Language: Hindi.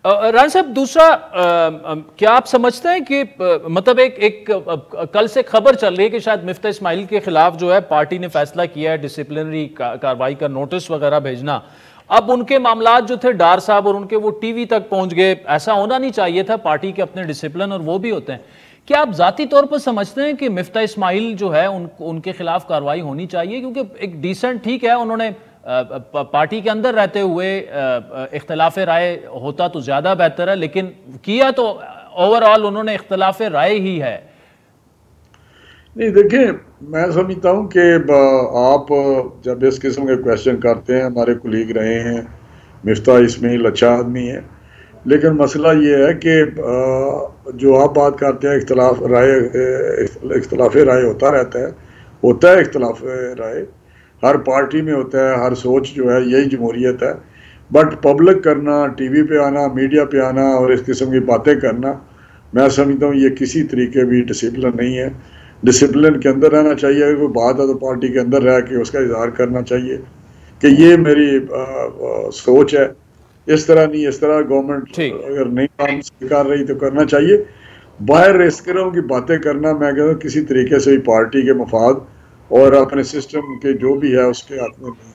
रान साहब, दूसरा क्या आप समझते हैं कि मतलब एक कल से खबर चल रही है कि शायद मिफ्ता इस्माइल के खिलाफ जो है पार्टी ने फैसला किया है डिसिप्लिनरी कार्रवाई का नोटिस वगैरह भेजना। अब उनके मामलात जो थे डार साहब और उनके वो टीवी तक पहुंच गए, ऐसा होना नहीं चाहिए था। पार्टी के अपने डिसिप्लिन और वो भी होते हैं। क्या आप जाती तौर पर समझते हैं कि मिफ्ता इस्माइल जो है उनके खिलाफ कार्रवाई होनी चाहिए? क्योंकि एक डिसेंट, ठीक है, उन्होंने पार्टी के अंदर रहते हुए इख्तलाफ राय होता तो ज्यादा बेहतर है, लेकिन किया तो ओवरऑल उन्होंने इख्तलाफ राय ही है। नहीं, देखिए, मैं समझता हूँ कि आप जब इस किस्म के क्वेश्चन करते हैं, हमारे कुलीग रहे हैं, मिफ्ता इस्माइल अच्छा आदमी है, लेकिन मसला ये है कि जो आप बात करते हैं इख्तलाफ राय होता है इख्तलाफ राय हर पार्टी में होता है, हर सोच जो है यही जमहूरियत है। बट पब्लिक करना, टीवी पे आना, मीडिया पे आना और इस किस्म की बातें करना, मैं समझता हूँ ये किसी तरीके भी डिसिप्लिन नहीं है। डिसिप्लिन के अंदर रहना चाहिए। अगर कोई बात है तो पार्टी के अंदर रह के उसका इजहार करना चाहिए कि ये मेरी सोच है, इस तरह नहीं, इस तरह गवर्नमेंट अगर नहीं काम कर रही तो करना चाहिए। बाहर इस तरह की बातें करना, मैं कहता हूँ किसी तरीके से भी पार्टी के मफाद और अपने सिस्टम के जो भी है उसके हाथ में